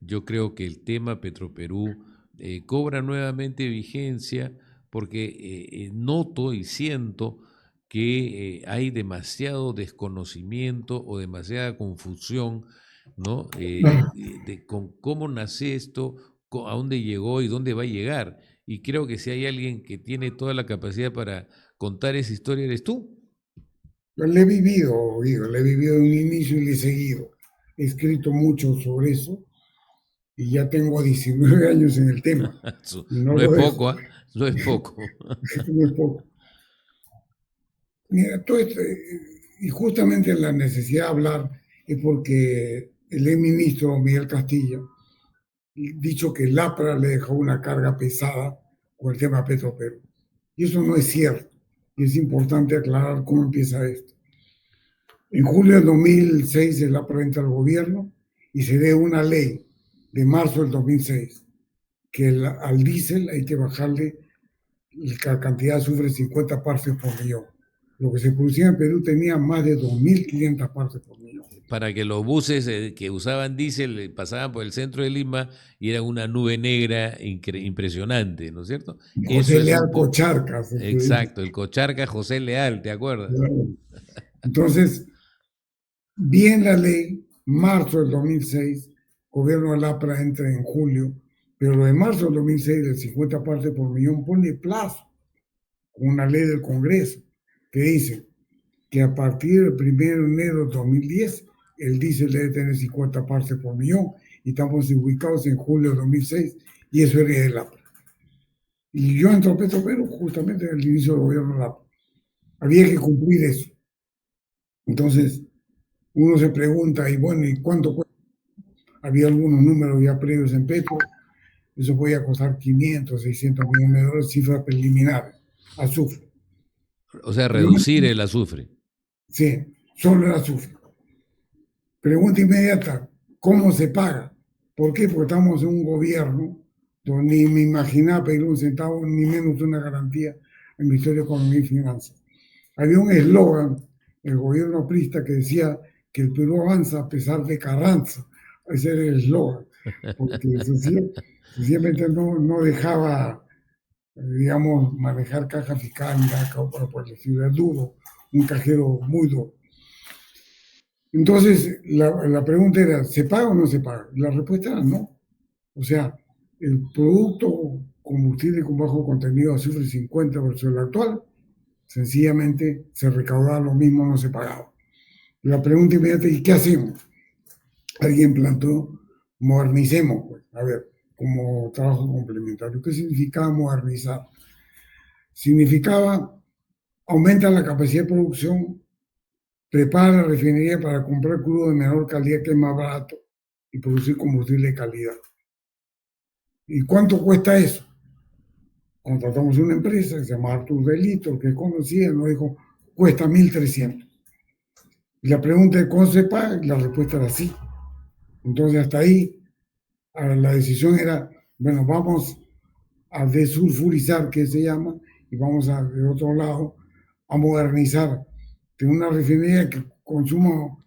yo creo que el tema Petroperú cobra nuevamente vigencia porque noto y siento que hay demasiado desconocimiento o demasiada confusión, ¿no? Con cómo nace esto, a dónde llegó y dónde va a llegar. Y creo que si hay alguien que tiene toda la capacidad para contar esa historia, eres tú. Yo le he vivido, Guido, le he vivido de un inicio y le he seguido. He escrito mucho sobre eso y ya tengo 19 años en el tema y no No es lo dejo. poco, ¿eh? No es poco. No es poco. Mira, todo esto, y justamente la necesidad de hablar es porque el ex ministro Miguel Castillo dicho que el APRA le dejó una carga pesada con el tema Petroperú. Y eso no es cierto. Y es importante aclarar cómo empieza esto. En julio del 2006 el APRA entra al gobierno y se dé una ley de marzo del 2006 que al diésel hay que bajarle la cantidad de azufre 50 partes por millón. Lo que se producía en Perú tenía más de 2.500 partes por millón. Para que los buses que usaban diésel pasaban por el centro de Lima y era una nube negra impresionante, ¿no es cierto? Eso José es un Leal poco, Cocharcas. exacto, el cocharca José Leal, ¿te acuerdas? Entonces, bien la ley, marzo del 2006, gobierno del APRA entra en julio, pero lo de marzo del 2006, del 50 partes por millón, pone plazo con una ley del Congreso que dice que a partir del 1 de enero de 2010 el diésel debe tener 50 partes por millón y estamos ubicados en julio de 2006 y eso era el APRA. Y yo entro a Petroperú justamente en el inicio del gobierno del APRA. Había que cumplir eso. Entonces, uno se pregunta, y bueno, ¿y cuánto cuesta? Había algunos números ya previos en Petro, eso podía costar 500, 600 millones de dólares, cifra preliminar, azufre. O sea, Yo, reducir el azufre. sí, solo el azufre. Pregunta inmediata, ¿cómo se paga? ¿Por qué? Porque estamos en un gobierno donde ni me imaginaba pedir un centavo, ni menos una garantía en mi historia de Economía y Finanzas. Había un eslogan, el gobierno aprista, que decía que el Perú avanza a pesar de Carranza. Ese era el eslogan, porque sencillamente no dejaba, digamos, manejar caja fiscal, por decirlo, es duro, un cajero muy duro. Entonces, la pregunta era, ¿se paga o no se paga? La respuesta era no. O sea, el producto combustible con bajo contenido de azufre 50 versus el actual, sencillamente se recaudaba lo mismo, no se pagaba. La pregunta inmediata es, ¿qué hacemos? Alguien planteó, modernicemos, pues. A ver, como trabajo complementario. ¿Qué significaba modernizar? Significaba aumentar la capacidad de producción, prepara la refinería para comprar crudo de menor calidad que es más barato y producir combustible de calidad. ¿Y cuánto cuesta eso? Contratamos una empresa que se llama Artur Delito, que es conocida, nos dijo, cuesta 1.300. Y la pregunta es, ¿cómo se paga? Y la respuesta era sí. Entonces, hasta ahí, la decisión era, bueno, vamos a desulfurizar, que se llama, y vamos a, de otro lado, a modernizar. Tener una refinería que consuma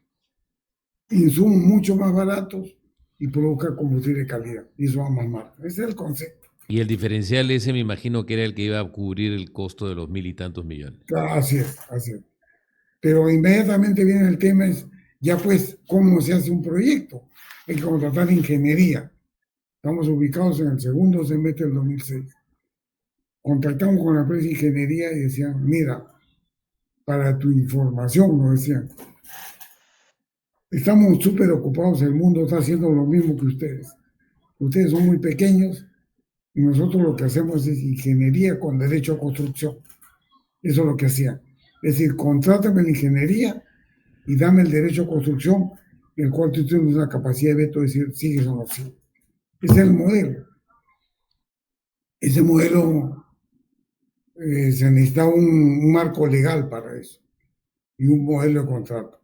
insumos mucho más baratos y produzca combustible de calidad. Y eso va más mal. Ese es el concepto. Y el diferencial ese me imagino que era el que iba a cubrir el costo de los 1.000 y tantos millones. Así es, así es. Pero inmediatamente viene el tema, es ya pues, ¿cómo se hace un proyecto? Hay que contratar ingeniería. Estamos ubicados en el segundo semestre del 2006. Contactamos con la empresa de ingeniería y decían, mira, para tu información, nos decían, estamos súper ocupados, el mundo está haciendo lo mismo que ustedes. Ustedes son muy pequeños y nosotros lo que hacemos es ingeniería con derecho a construcción. Eso es lo que hacían. Es decir, contrátame la ingeniería y dame el derecho a construcción, el cual tú tienes una capacidad de veto de decir sigues o no sigues. Ese es el modelo. Ese modelo se necesitaba un marco legal para eso y un modelo de contrato.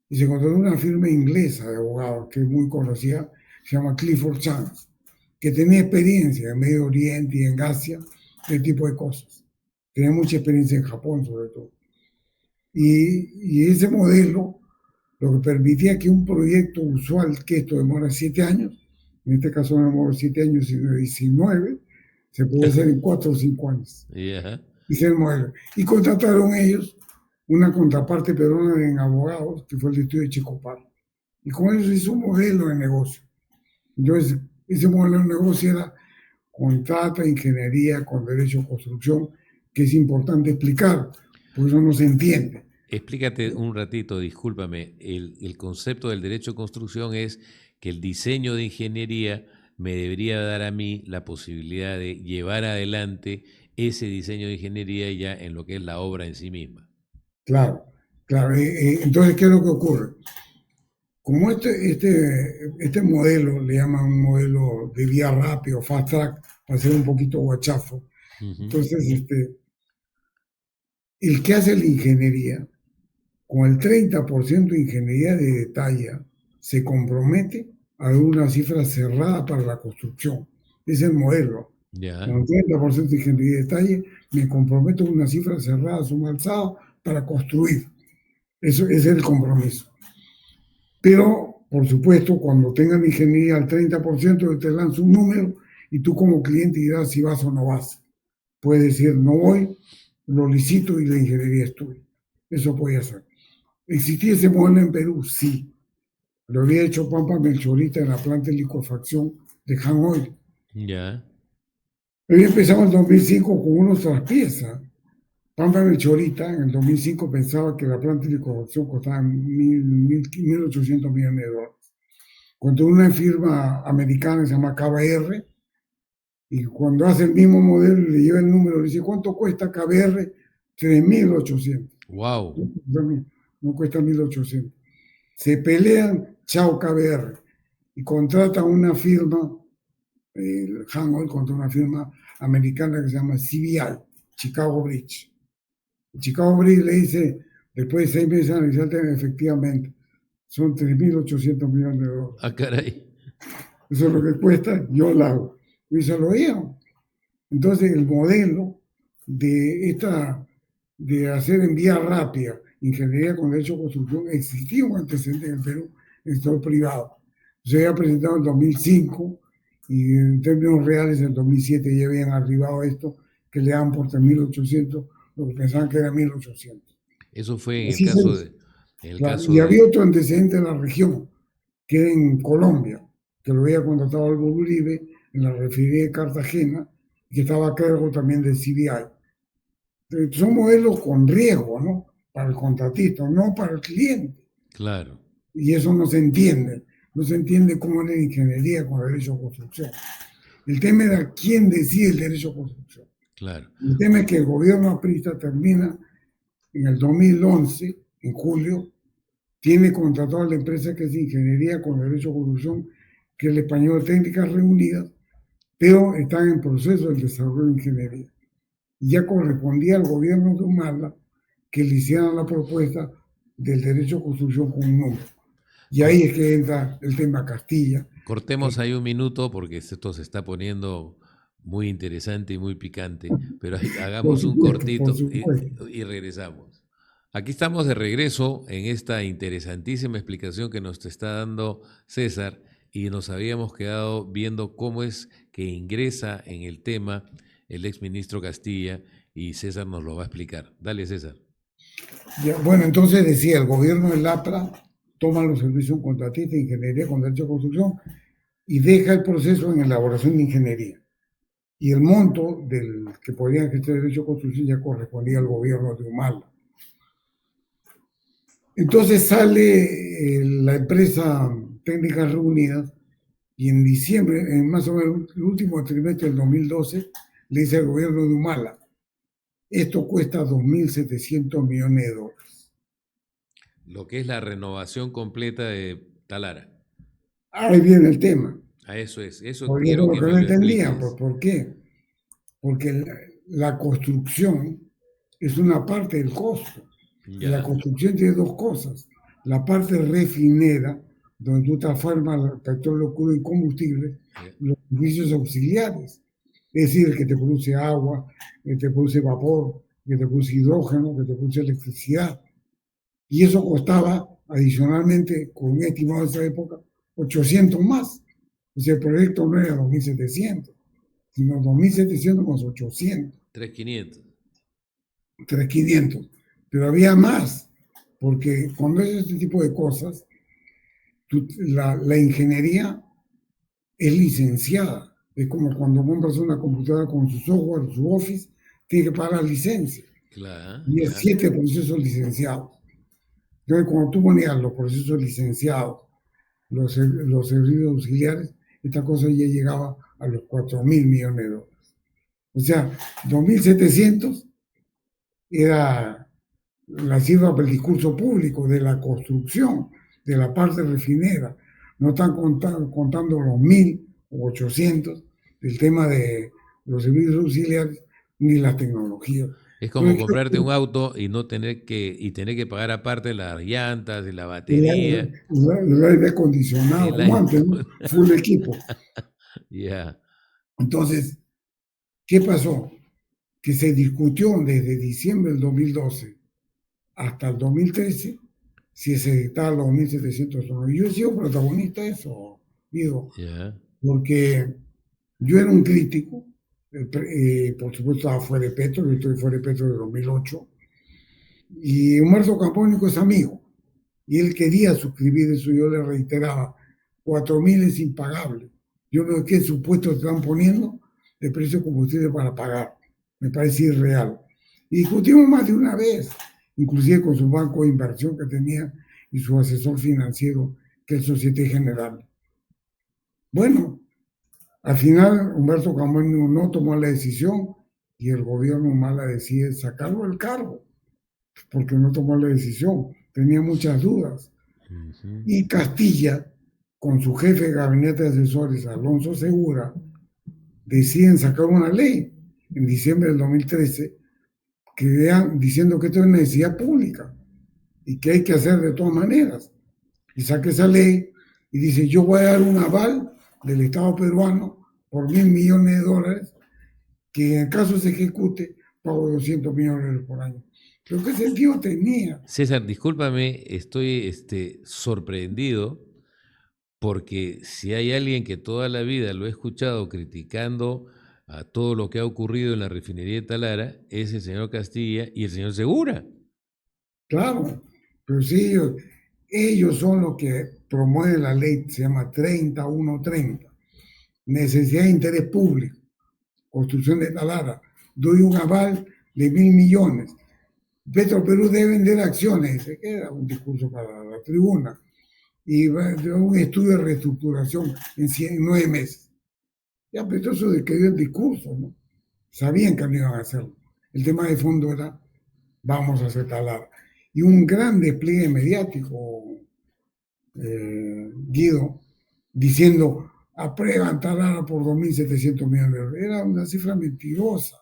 Y se contrató una firma inglesa de abogados que es muy conocida, se llama Clifford Chance, que tenía experiencia en Medio Oriente y en Asia, ese tipo de cosas. Tenía mucha experiencia en Japón, sobre todo. Y ese modelo lo que permitía que un proyecto usual, que esto demora 7 años, en este caso no demora 7 años, sino 19, se puede hacer en 4 o 5 años. Yeah. Ese es el modelo. Y contrataron ellos una contraparte peruana en abogados, que fue el estudio de Checopar. Y con eso hizo un modelo de negocio. Entonces, ese modelo de negocio era contrata ingeniería con derecho a construcción, que es importante explicar, porque eso no se entiende. Explícate un ratito, discúlpame. El concepto del derecho de construcción es que el diseño de ingeniería me debería dar a mí la posibilidad de llevar adelante ese diseño de ingeniería ya en lo que es la obra en sí misma. Claro, claro. Entonces, ¿qué es lo que ocurre? Como este modelo le llaman un modelo de vía rápido, fast track, para ser un poquito guachafo. Entonces, el que hace la ingeniería, con el 30% de ingeniería de detalle, se compromete a dar una cifra cerrada para la construcción. Es el modelo. Ya. Con el 30% de ingeniería de detalle, me comprometo a una cifra cerrada, suma alzada, para construir. Eso es el compromiso. Pero, por supuesto, cuando tengan ingeniería al 30%, te lanzo un número y tú como cliente dirás si vas o no vas. Puedes decir, no voy, lo licito y la ingeniería es tuya. Eso puede hacer. ¿Existía ese modelo en Perú? Sí. Lo había hecho Pampa Melchorita en la planta de licuefacción de Hanoi. Ya. Había empezado en 2005 con unos traspiezas. Pampa Melchorita en el 2005 pensaba que la planta de licuefacción costaba 1.800 millones de dólares. Cuando una firma americana se llama KBR, y cuando hace el mismo modelo le lleva el número, le dice, ¿cuánto cuesta KBR? 3.800. Wow. No cuesta 1.800. Se pelean, chao KBR, y contratan una firma, el Hanoi contra una firma americana que se llama CBI, Chicago Bridge. Chicago Bridge le dice, después de 6 meses de analizar, efectivamente, son 3.800 millones de dólares. Ah, caray. Eso es lo que cuesta, yo lo hago. Y se lo dieron. Entonces, el modelo de hacer en vía rápida ingeniería con derecho a construcción existía un antecedente en el Perú, en el sector privado. Se había presentado en 2005 y en términos reales en 2007 ya habían arribado a esto que le daban por 3.800, lo que pensaban que era 1.800. Eso fue en el Así caso de... En el claro, caso y había de... otro antecedente en la región, que era en Colombia, que lo había contratado Álvaro Uribe en la refinería de Cartagena, que estaba a cargo también del CBI. Son modelos con riesgo, ¿no? Para el contratista, no para el cliente. Claro. Y eso no se entiende. No se entiende cómo es la ingeniería con el derecho a construcción. El tema era quién decide el derecho a construcción. Claro. El tema es que el gobierno aprista termina en el 2011, en julio, tiene contratado a la empresa que es ingeniería con derecho a construcción, que es el español Técnicas Reunidas, pero están en proceso de desarrollo de ingeniería. Y ya correspondía al gobierno de Humala que le hicieran la propuesta del derecho a construcción con un número. Y ahí es que entra el tema Castilla. Cortemos ahí un minuto porque esto se está poniendo muy interesante y muy picante, pero hagamos un Por cortito supuesto. y regresamos. Aquí estamos de regreso en esta interesantísima explicación que nos está dando César y nos habíamos quedado viendo cómo es que ingresa en el tema el exministro Castilla y César nos lo va a explicar. Dale, César. Ya, bueno, entonces decía, el gobierno del APRA toma los servicios contratistas de ingeniería con derecho a construcción y deja el proceso en elaboración de ingeniería. Y el monto del que podrían ejercer derecho a construcción ya correspondía al gobierno de Humala. Entonces sale la empresa Técnicas Reunidas y en diciembre, en más o menos el último trimestre del 2012, le dice al gobierno de Humala, esto cuesta 2.700 millones de dólares. Lo que es la renovación completa de Talara. Ahí viene el tema. A eso es, eso Porque eso quiero es lo que que me no lo entendían. expliques. ¿Por qué? Porque la construcción es una parte del costo. Y la Ya, construcción tiene dos cosas. La parte refinera, donde tú transformas el petróleo crudo en combustible, ya. los servicios auxiliares. Es decir, el que te produce agua, el que te produce vapor, el que te produce hidrógeno, el que te produce electricidad. Y eso costaba adicionalmente, con un estimado de esa época, 800 más. O sea, el proyecto no era 2.700, sino 2.700 más 800. 3.500. 3.500. Pero había más, porque cuando es este tipo de cosas, la ingeniería es licenciada. Es como cuando compras una computadora con su software, su Office, tiene que pagar la licencia. Claro, Y es 7 procesos licenciados. Entonces, cuando tú ponías los procesos licenciados, los servicios auxiliares, esta cosa ya llegaba a los 4.000 millones de dólares. O sea, 2.700 era la cifra para el discurso público de la construcción, de la parte refinera. No están contando los 1.800 del tema de los servicios auxiliares ni la tecnología. es como Entonces, comprarte un auto y no tener que pagar aparte las llantas y la batería, el aire acondicionado, el como aire. antes, ¿no? Full equipo. Ya. Entonces, ¿qué pasó? Que se discutió desde diciembre del 2012 hasta el 2013 si se dictaban los 1.700 o no. Yo he sido protagonista de eso, digo, Ya. porque yo era un crítico, por supuesto estaba fuera de Petro, yo estoy fuera de Petro de 2008, y Humberto Campónico es amigo, y él quería suscribir eso, yo le reiteraba, 4.000 es impagable. Yo no sé qué supuestos están poniendo de precio de combustible para pagar, me parece irreal. Y discutimos más de una vez, inclusive con su banco de inversión que tenía y su asesor financiero, que es Societe General. Bueno, al final Humberto Campónico no tomó la decisión y el gobierno mala decide sacarlo del cargo, porque no tomó la decisión, tenía muchas dudas. Ujú. Y Castilla, con su jefe de gabinete de asesores, Alonso Segura, deciden sacar una ley en diciembre del 2013 diciendo que esto es necesidad pública y que hay que hacer de todas maneras. Y saca esa ley y dice, yo voy a dar un aval del Estado peruano por 1.000 millones de dólares, que en el caso se ejecute, pago 200 millones por año. ¿Pero qué sentido tenía? César, discúlpame, estoy sorprendido porque si hay alguien que toda la vida lo he escuchado criticando a todo lo que ha ocurrido en la refinería de Talara, es el señor Castilla y el señor Segura. Claro, pero sí, ellos son los que promueven la ley, se llama 30130, necesidad de interés público, construcción de Talara, doy un aval de 1.000 millones. Petro Perú debe vender acciones, se queda un discurso para la tribuna, y un estudio de reestructuración en 9 meses. Ya, pero eso de que dio el discurso, ¿no? Sabían que no iban a hacerlo. El tema de fondo era, vamos a hacer Talara. Y un gran despliegue mediático, Guido, diciendo, aprueban Talara por 2.700 millones de euros. Era una cifra mentirosa.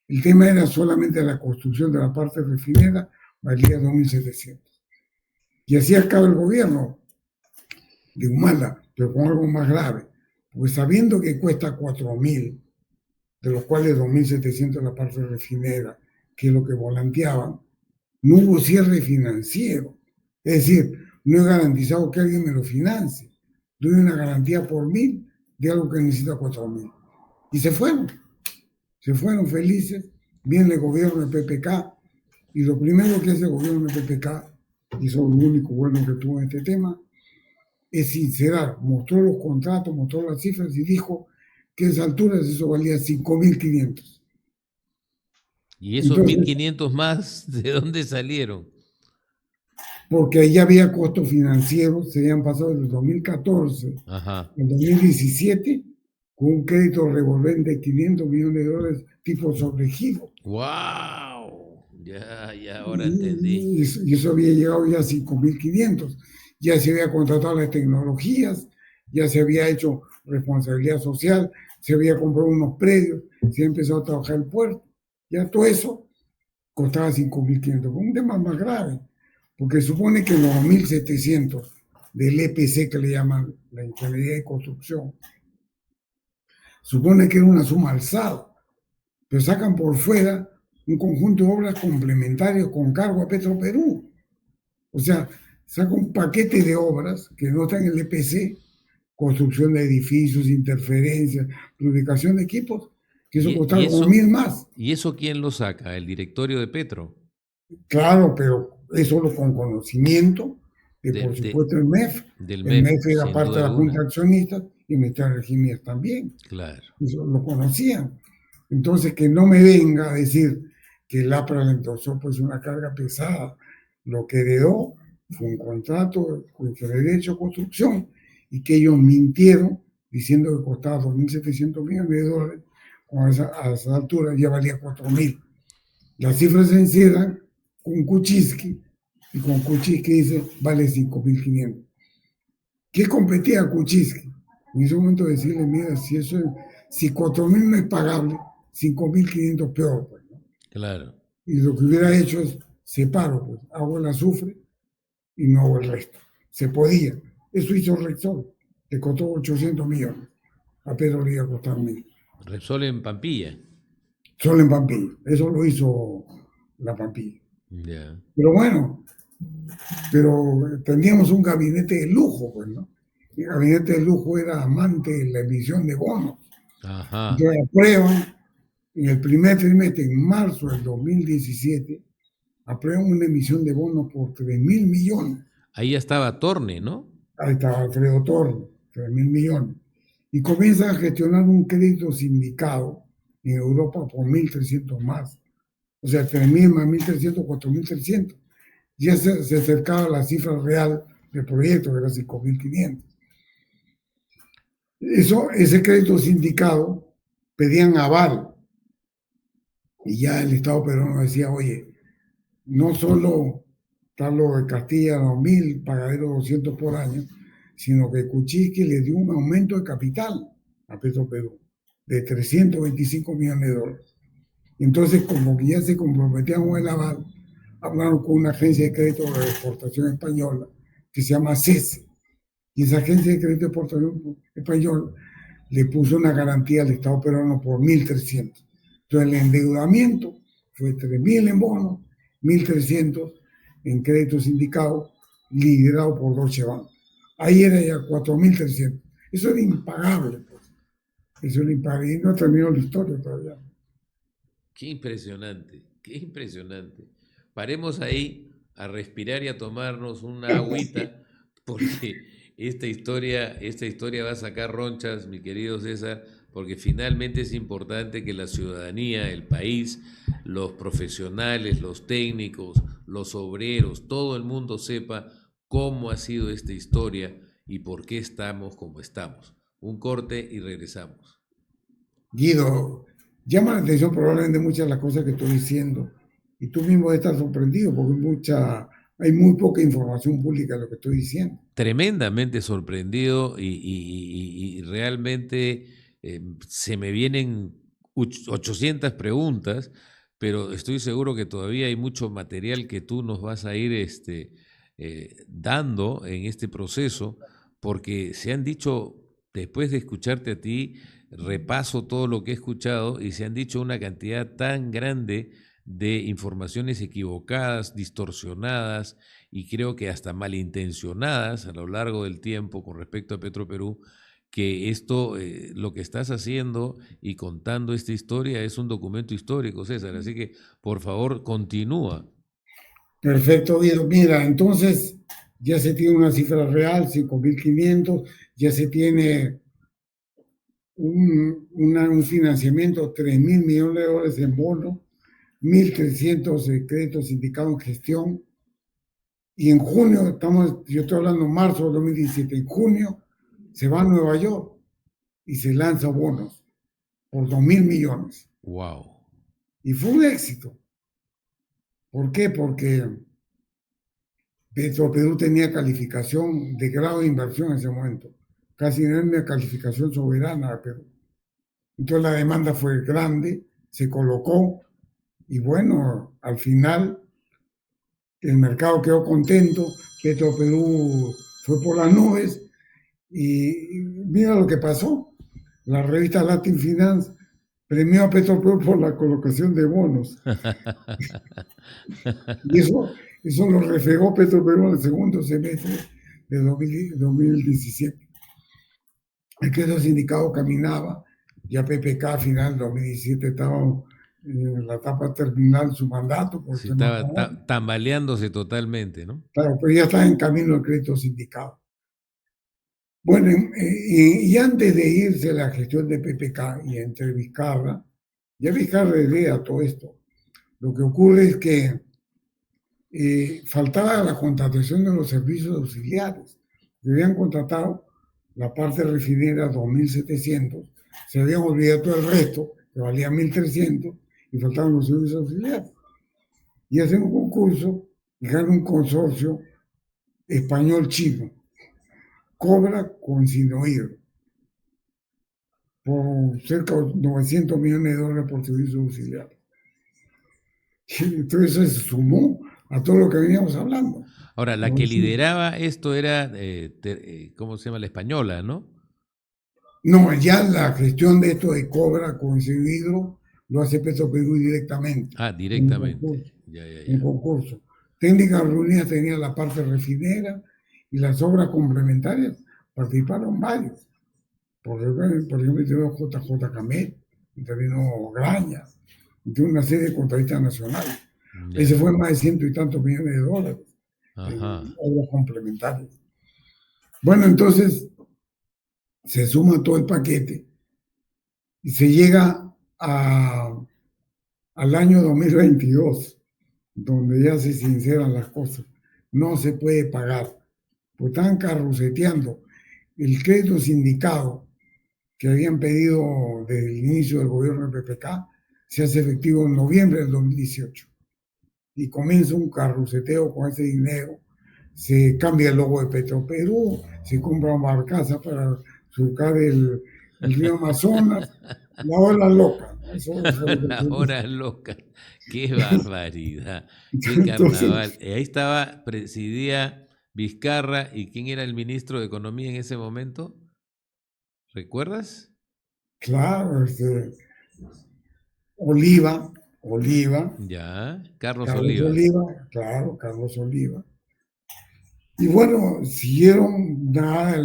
El tema era solamente la construcción de la parte refinera, valía 2.700. Y así acaba el gobierno de Humala, pero con algo más grave. Pues sabiendo que cuesta 4.000, de los cuales 2.700 la parte refinera, que es lo que volanteaban, no hubo cierre financiero. Es decir, no he garantizado que alguien me lo financie. Doy una garantía por 1.000 de algo que necesita 4.000. Y se fueron felices. Viene el gobierno de PPK y lo primero que hace el gobierno de PPK, y eso es lo único bueno que tuvo en este tema, es sincerar. Mostró los contratos, mostró las cifras y dijo que a esas alturas eso valía 5.500. ¿Y esos mil Entonces, quinientos más, de dónde salieron? porque ya había costos financieros, se habían pasado desde el 2014 Ajá. al 2017 con un crédito revolvente de 500 millones de dólares tipo sobregiro. ¡Wow! Ya, ahora entendí. Y eso había llegado ya a 5.500. Ya se había contratado las tecnologías, ya se había hecho responsabilidad social, se había comprado unos predios, se había empezado a trabajar el puerto. Ya todo eso costaba 5.500. Un tema más grave, porque supone que los 1.700 del EPC, que le llaman la ingeniería de construcción, supone que era una suma alzada, pero sacan por fuera un conjunto de obras complementarias con cargo a Petro Perú. O sea, saca un paquete de obras que no están en el EPC, construcción de edificios, interferencias, lubricación de equipos, que eso ¿Y, y costaba como eso, 1000 más. y eso quién lo saca? ¿El directorio de Petro? Claro, pero eso lo con conocimiento de, De, por de- supuesto, el MEF. del El MEF, MEF era sin parte duda de la Junta alguna. de Accionistas y el Ministerio de Regímenes también. Claro. Eso lo conocían. Entonces, que no me venga a decir que el APRA le endorsó pues una carga pesada. Lo que heredó fue un contrato con derecho a construcción y que ellos mintieron diciendo que costaba 2.700 millones de dólares, cuando a esa altura ya valía 4.000. Las cifras se encierran con Kuczynski y con Kuczynski dice vale 5.500. ¿Qué competía Kuczynski? En ese momento decirle, mira, si 4.000 no es pagable, 5.500 peor, pues, ¿no? Claro. Y lo que hubiera hecho es separo, pues, hago el azufre y no hago el resto. Se podía. Eso hizo Repsol, le costó 800 millones. A Pedro le iba a costar 1.000. Repsol en Pampilla. Solo en Pampilla. Eso lo hizo la Pampilla. Ya. Pero bueno, teníamos un gabinete de lujo, pues, ¿no? El gabinete de lujo era amante de la emisión de bonos. Ajá. Entonces aprueban en el primer trimestre, en marzo del 2017, aprueban una emisión de bonos por 3.000 millones. Ahí ya estaba Torne, ¿no? Ahí estaba Alfredo Torres, 3.000 millones. Y comienzan a gestionar un crédito sindicado en Europa por 1.300 más. O sea, 3.000 más 1.300, 4.300. Ya se acercaba a la cifra real del proyecto, que era 5.500. Ese crédito sindicado pedían aval. Y ya el Estado peruano decía, oye, no solo Carlos de Castilla 2.000, pagadero 200 por año, sino que Kuczynski le dio un aumento de capital a Petro Perú de 325 millones de dólares. Entonces, como que ya se comprometían con el aval, hablaron con una agencia de crédito de exportación española que se llama CESE. Y esa agencia de crédito de exportación española le puso una garantía al Estado peruano por 1.300. Entonces, el endeudamiento fue 3.000 en bonos, 1.300 en crédito sindicado, liderado por Deutsche Bank. Ahí era ya 4.300. Eso era impagable, pues. Eso era impagable. Y no terminó la historia todavía. Qué impresionante, qué impresionante. Paremos ahí a respirar y a tomarnos una agüita, porque esta historia va a sacar ronchas, mi querido César, porque finalmente es importante que la ciudadanía, el país, los profesionales, los técnicos, los obreros, todo el mundo sepa cómo ha sido esta historia y por qué estamos como estamos. Un corte y regresamos. Guido, llama la atención probablemente muchas de las cosas que estoy diciendo. Y tú mismo estás sorprendido porque hay muy poca información pública de lo que estoy diciendo. Tremendamente sorprendido y realmente se me vienen 800 preguntas, pero estoy seguro que todavía hay mucho material que tú nos vas a ir dando en este proceso, porque se han dicho, después de escucharte a ti, repaso todo lo que he escuchado y se han dicho una cantidad tan grande de informaciones equivocadas, distorsionadas y creo que hasta malintencionadas a lo largo del tiempo con respecto a Petroperú, que esto, lo que estás haciendo y contando esta historia es un documento histórico, César. Así que, por favor, continúa. Perfecto, Guido. Mira, entonces ya se tiene una cifra real, 5.500, ya se tiene un financiamiento, 3.000 millones de dólares en bonos, 1.300 créditos indicados en gestión. Y en junio, yo estoy hablando de marzo de 2017, en junio se va a Nueva York y se lanza bonos por 2.000 millones. Wow. Y fue un éxito. ¿Por qué? Porque Perú tenía calificación de grado de inversión en ese momento, casi no una calificación soberana de Perú. Entonces la demanda fue grande, se colocó y bueno, al final el mercado quedó contento, Perú fue por las nubes y mira lo que pasó. La revista Latin Finance premió a Perú por la colocación de bonos. Y Eso lo reflejó Petroperú en el segundo semestre de 2017. El crédito sindicado caminaba, ya PPK a final de 2017 estaba en la etapa terminal de su mandato por el Sí, tema estaba económico. tambaleándose totalmente, ¿no? Claro, pero ya está en camino el crédito sindicado. Bueno, y antes de irse la gestión de PPK y entre Vizcarra, ya Vizcarra idea todo esto. Lo que ocurre es que faltaba la contratación de los servicios auxiliares. Se habían contratado la parte refinera 2.700, se habían olvidado todo el resto, que valía 1.300, y faltaban los servicios auxiliares. Y hacen un concurso y ganan un consorcio español-chino. Cobra con Sinohydro por cerca de 900 millones de dólares por servicios auxiliares. Entonces eso se sumó a todo lo que veníamos hablando. Ahora, la que lideraba esto era, ¿cómo se llama? La española, ¿no? No, ya la gestión de esto de Cobra con Hidro lo hace Petroperú directamente. Ah, En directamente. concurso. Ya, ya, En ya. concurso. Técnicas reunidas tenía la parte refinera y las obras complementarias participaron varios. Por ejemplo, intervino JJ Camet, intervino Graña, intervino una serie de contratistas nacionales. Ya. Ese fue más de ciento y tantos millones de dólares Ajá. en obras complementarias. Bueno, entonces se suma todo el paquete y se llega al año 2022, donde ya se sinceran las cosas. No se puede pagar, pues están carruseteando el crédito sindicado que habían pedido desde el inicio del gobierno de PPK, se hace efectivo en noviembre del 2018 y comienza un carruseteo con ese dinero. Se cambia el logo de Petroperú, se compra una barcaza para surcar el río Amazonas, la ola loca. Eso es lo que La se dice. hora loca. Qué barbaridad. Qué Entonces, carnaval. Ahí estaba, presidía Vizcarra. ¿Y quién era el ministro de Economía en ese momento? ¿Recuerdas? claro, Oliva, Ya, Carlos Carlos Oliva. Oliva, claro, Carlos Oliva. Y bueno, siguieron, nada,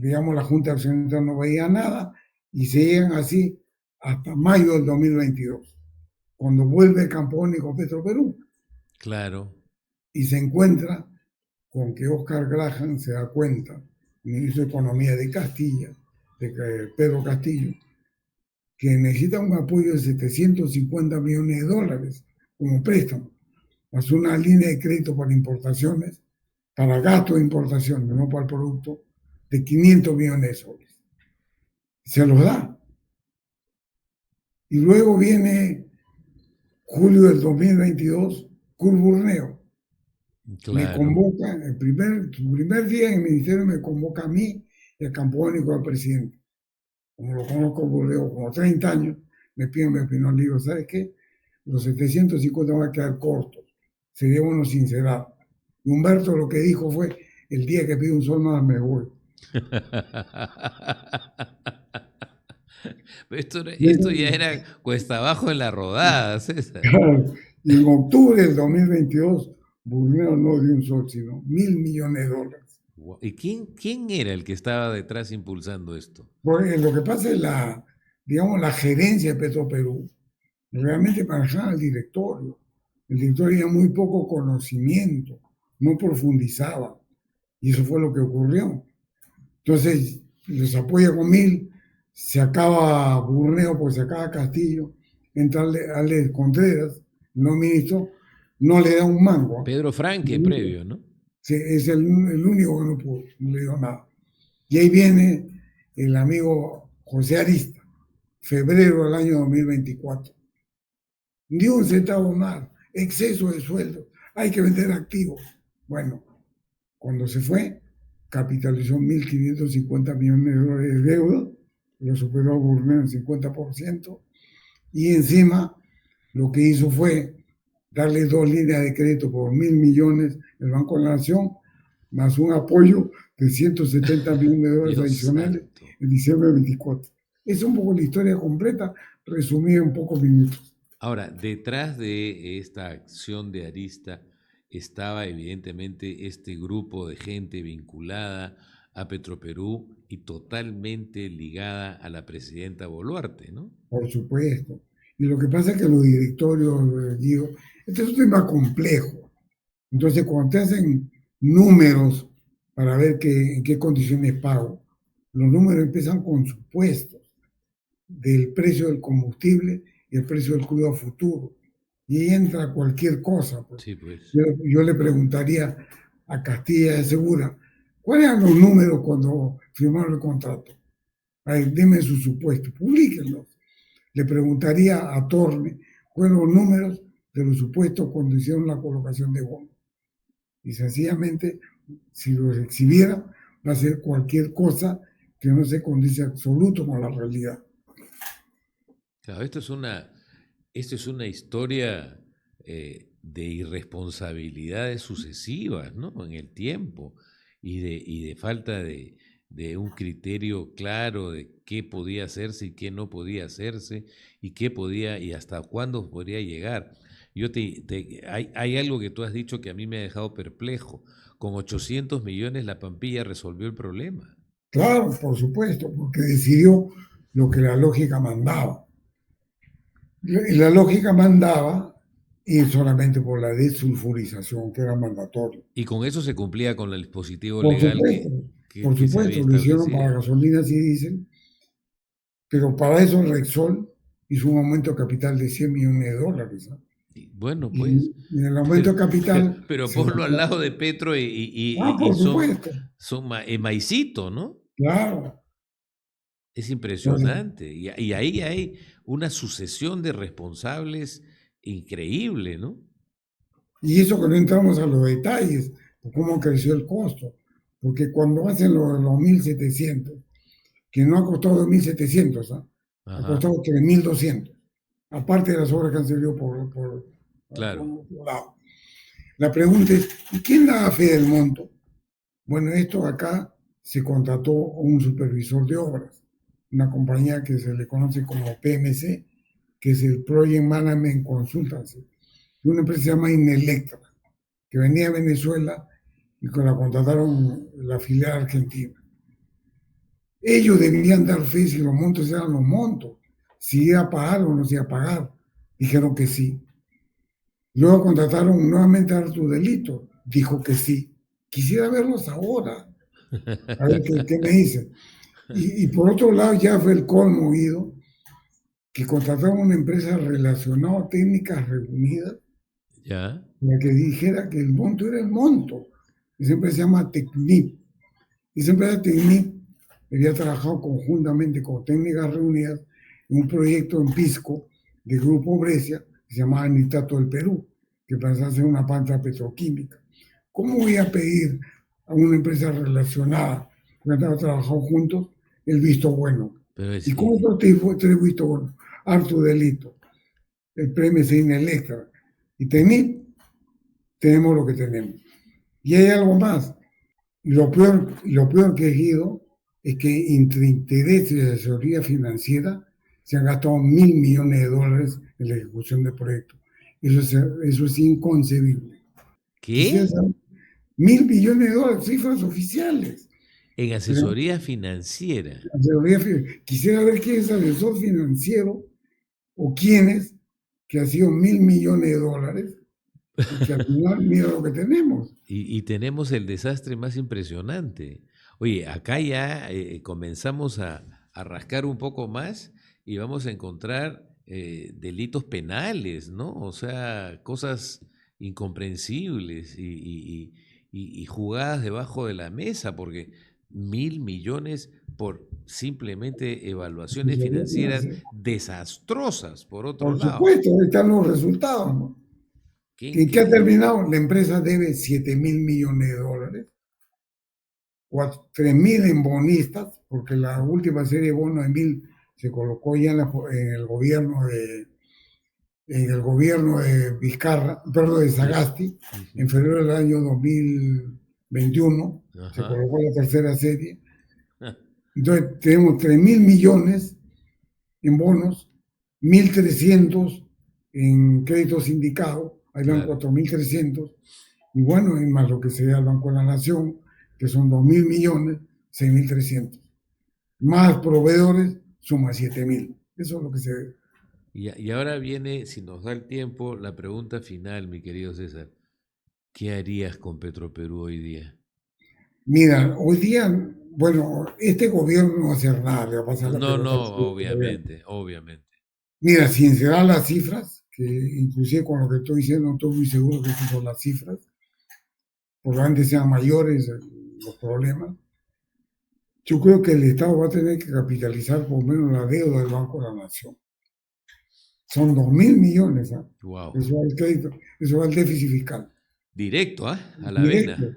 digamos, la Junta de Accionistas no veía nada y seguían así hasta mayo del 2022, cuando vuelve Campónico Petroperú Claro. y se encuentra con que Oscar Graham se da cuenta, ministro de Economía de Castilla, de Pedro Castillo, que necesita un apoyo de 750 millones de dólares como préstamo, más una línea de crédito para importaciones, para gasto de importaciones, no para el producto, de 500 millones de soles. Se los da. Y luego viene julio del 2022, Curburneo. Me Claro. convoca, el primer día en el ministerio me convoca a mí, el campónico al presidente. Como lo conozco como 30 años, me piden mi opinión, le digo, ¿sabes qué? Los 750 van a quedar cortos, sería bueno sincerar. Y Humberto lo que dijo fue, el día que pido un sol más me voy. Esto ya era cuesta abajo en la rodada, César. Y en octubre del 2022, Burneo no dio un sol, sino 1.000 millones de dólares. ¿Y quién era el que estaba detrás impulsando esto? Porque lo que pasa es digamos, la gerencia de Petroperú realmente manejaba el directorio. El directorio tenía muy poco conocimiento, no profundizaba. Y eso fue lo que ocurrió. Entonces, les apoya con 1.000, se acaba Burneo, pues se acaba Castillo, entra Alex Contreras, no ministro, no le da un mango. Pedro Franque previo, ¿no? Sí, es el único que no pudo, no le dio nada. Y ahí viene el amigo José Arista, febrero del año 2024. Ni un centavo más, exceso de sueldo, hay que vender activos. Bueno, cuando se fue, capitalizó 1.550 millones de dólares de deuda, lo superó Burneo en 50%, y encima lo que hizo fue darle 2 líneas de crédito por 1.000 millones el Banco de la Nación, más un apoyo de 170 millones de dólares Dios adicionales santo. en diciembre de 24. Es un poco la historia completa, resumida en pocos minutos. Ahora, detrás de esta acción de Arista estaba evidentemente este grupo de gente vinculada a Petroperú y totalmente ligada a la presidenta Boluarte, ¿no? por supuesto. Y lo que pasa es que los directorios, digo, este es un tema complejo. Entonces, cuando te hacen números para ver en qué condiciones pago, los números empiezan con supuestos del precio del combustible y el precio del crudo a futuro. Y ahí entra cualquier cosa. Pues. Sí, pues. Yo le preguntaría a Castilla de Segura, ¿cuáles eran los números cuando firmaron el contrato? Ay, dime sus supuestos, publíquenlos. Le preguntaría a Torne cuáles los números de los supuestos cuando hicieron la colocación de bonos. Y sencillamente, si los exhibiera, va a ser cualquier cosa que no se condice absoluto con la realidad. Claro, esto es una historia de irresponsabilidades sucesivas, ¿no? En el tiempo y de falta de un criterio claro de qué podía hacerse y qué no podía hacerse y qué podía y hasta cuándo podría llegar. Hay algo que tú has dicho que a mí me ha dejado perplejo. Con 800 millones la Pampilla resolvió el problema. Claro, por supuesto, porque decidió lo que la lógica mandaba. Y la lógica mandaba ir solamente por la desulfurización, que era mandatorio. Y con eso se cumplía con el dispositivo Por legal supuesto, que se había lo hicieron para establecido. gasolinas y diésel, pero para eso Rexol hizo un aumento de capital de 100 millones de dólares. ¿No? Y bueno, pues, Y en el aumento de capital pero se ponlo al sacó. lado de Petro Ah, y por supuesto, son maicito, ¿no? claro. Es Entonces, impresionante. Y ahí hay una sucesión de responsables increíble, ¿no? y eso que no entramos a los detalles, de cómo creció el costo, porque cuando hacen los 1.700, que no ha costado 2.700, ¿ah? Ha Ajá, costado 3.200, aparte de las obras que han salido por claro. otro lado. La pregunta es, ¿y quién da fe del monto? Bueno, esto acá se contrató un supervisor de obras, una compañía que se le conoce como PMC, que es el Project Management Consultancy, y una empresa que se llama Inelectra, que venía a Venezuela y que la contrataron la filial argentina. Ellos deberían dar fe si los montos eran los montos, si iba a pagar o no se iba a pagar. Dijeron que sí. Luego contrataron nuevamente a Artur Delito, dijo que sí. Quisiera verlos ahora, a ver qué me dicen. Y por otro lado, ya fue el colmo oído que contrataron una empresa relacionada técnicas reunidas, Ya, la que dijera que el monto era el monto. Esa empresa se llama Tecnip. Esa empresa Tecnip había trabajado conjuntamente con técnicas reunidas en un proyecto en Pisco de Grupo Brescia que se llamaba Nitrato del Perú, que pensaba hacer una planta petroquímica. ¿Cómo voy a pedir a una empresa relacionada, porque han trabajado juntos, el visto bueno? pero ¿Y cómo tres vistos buenos? Harto delito, el premio se Electra. Y tenemos lo que tenemos. Y hay algo más. Y lo peor que he ido es que entre intereses y asesoría financiera se han gastado 1.000 millones de dólares en la ejecución del proyecto. Eso es inconcebible. Quisiera ¿qué? saber, 1.000 millones de dólares, cifras oficiales. En asesoría financiera. Quisiera ver quién es asesor financiero o quiénes que ha sido 1.000 millones de dólares y que al final mira lo que tenemos. Y tenemos el desastre más impresionante. Oye, acá ya comenzamos a rascar un poco más y vamos a encontrar delitos penales, ¿no? O sea, cosas incomprensibles y jugadas debajo de la mesa, porque 1.000 millones por simplemente evaluaciones financieras desastrosas, por otro Por lado. supuesto, ahí están los resultados, ¿no? Qué ¿En qué ha increíble. terminado? La empresa debe 7.000 millones de dólares, 3.000 en bonistas, porque la última serie de bonos de 1.000 se colocó ya en el gobierno de Vizcarra, perdón, de Ya. Sagasti, en Ujú. febrero del año 2021, se Ajá. colocó la tercera serie. Entonces tenemos 3.000 millones en bonos, 1.300 en créditos sindicados, ahí van Claro. 4.300, Y bueno, y más lo que se da al Banco de la Nación, que son 2.000 millones, 6.300. Más proveedores, suma 7.000. Eso es lo que se ve. Y ahora viene, si nos da el tiempo, la pregunta final, mi querido César. ¿Qué harías con Petroperú hoy día? Mira, hoy día, bueno, este gobierno no va a hacer nada, le va a pasar la No, pelota al no, siguiente gobierno. obviamente, obviamente. Mira, sincerar las cifras, que inclusive con lo que estoy diciendo, no estoy muy seguro que estas son las cifras, probablemente sean mayores los problemas. Yo creo que el Estado va a tener que capitalizar por lo menos la deuda del Banco de la Nación. Son 2.000 millones, ¿ah? Wow. Eso va al crédito, eso va al déficit fiscal, Directo, ¿ah? A la vena. directo.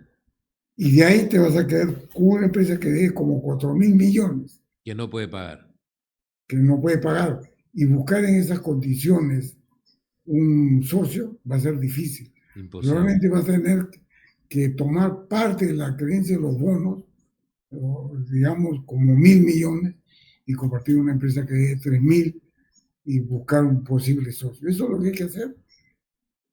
Y de ahí te vas a quedar con una empresa que debe como 4.000 millones, Que no puede pagar. que no puede pagar. Y buscar en esas condiciones un socio va a ser difícil. Imposible. Probablemente va a tener que tomar parte de la creencia de los bonos, digamos como 1.000 millones, y compartir una empresa que dé 3.000 y buscar un posible socio. Eso es lo que hay que hacer.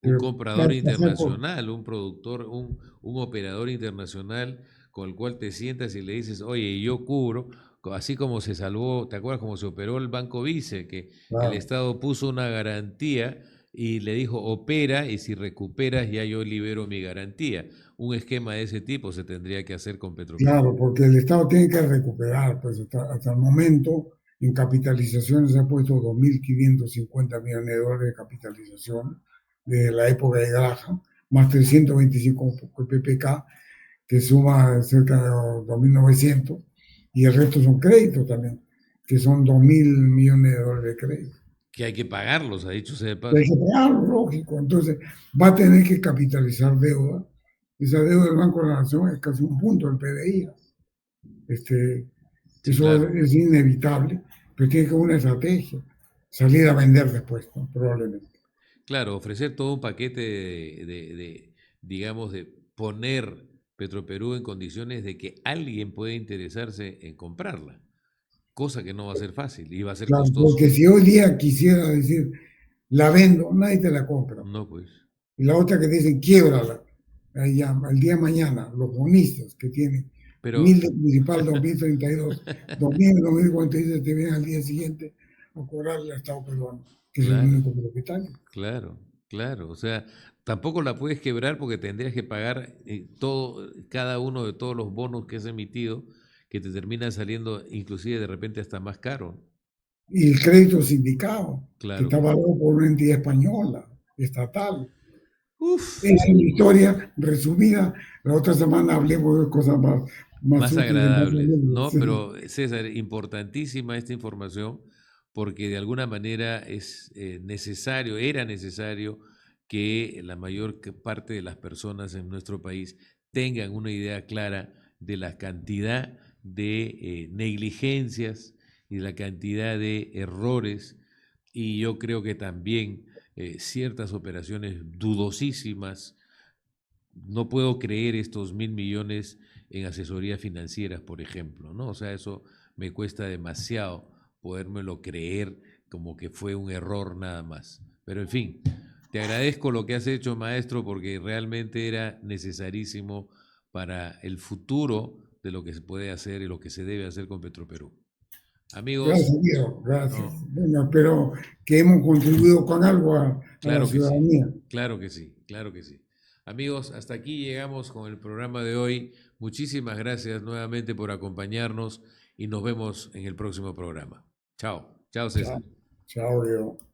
Un Pero comprador pasar por, internacional, un productor, un operador internacional con el cual te sientas y le dices, oye, yo cubro, así como se salvó, ¿te acuerdas cómo se operó el Banco Vice? Que el claro, Estado puso una garantía y le dijo, opera y si recuperas ya yo libero mi garantía. Un esquema de ese tipo se tendría que hacer con Petroperú. claro, porque el Estado tiene que recuperar, pues hasta el momento en capitalización se ha puesto 2.550 millones de dólares de capitalización de la época de Graham, más 325 PPK, que suma cerca de 2.900, y el resto son créditos también, que son 2.000 millones de dólares de crédito. Que hay que pagarlos, ha dicho sea de Y hay paso. que pagarlo, lógico. Entonces, va a tener que capitalizar deuda. Esa deuda del Banco de la Nación es casi un punto del PBI. Este, Sí, eso claro. es inevitable, pero tiene que haber una estrategia. Salir a vender después, ¿no? Probablemente. Claro, ofrecer todo un paquete digamos, de poner Petroperú en condiciones de que alguien pueda interesarse en comprarla, cosa que no va a ser fácil y va a ser Claro, costoso. porque si hoy día quisiera decir, la vendo, nadie te la compra. No, pues, Y la otra que te dicen, quiébrala. Ahí ya, el día de mañana, los bonistas que tienen pero 1.000 de principal 2032, 2.000, 2046, te vienen al día siguiente a cobrarle al Estado peruano, que es el claro, único propietario. claro, claro. O sea, tampoco la puedes quebrar porque tendrías que pagar todo, cada uno de todos los bonos que has emitido, que te termina saliendo inclusive de repente hasta más caro. Y el crédito sindicado, que Claro está que sí. avalado por una entidad española, estatal. Uf, Esa es la historia resumida. La otra semana hablemos de cosas más más útiles, más agradables, alegres. ¿no? Sí. Pero César, importantísima esta información porque de alguna manera es necesario, era necesario que la mayor parte de las personas en nuestro país tengan una idea clara de la cantidad de negligencias y de la cantidad de errores y yo creo que también ciertas operaciones dudosísimas. No puedo creer estos 1.000 millones en asesorías financieras, por ejemplo, ¿no? O sea, eso me cuesta demasiado podérmelo creer como que fue un error nada más. Pero en fin, te agradezco lo que has hecho, maestro, porque realmente era necesarísimo para el futuro de lo que se puede hacer y lo que se debe hacer con Petroperú. Amigos, Gracias, Diego, gracias. no, Bueno, espero que hemos contribuido con algo a la claro que sí, ciudadanía. claro que sí, claro que sí. Amigos, hasta aquí llegamos con el programa de hoy. Muchísimas gracias nuevamente por acompañarnos y nos vemos en el próximo programa. Chao, chao Chao, César. chao, Diego.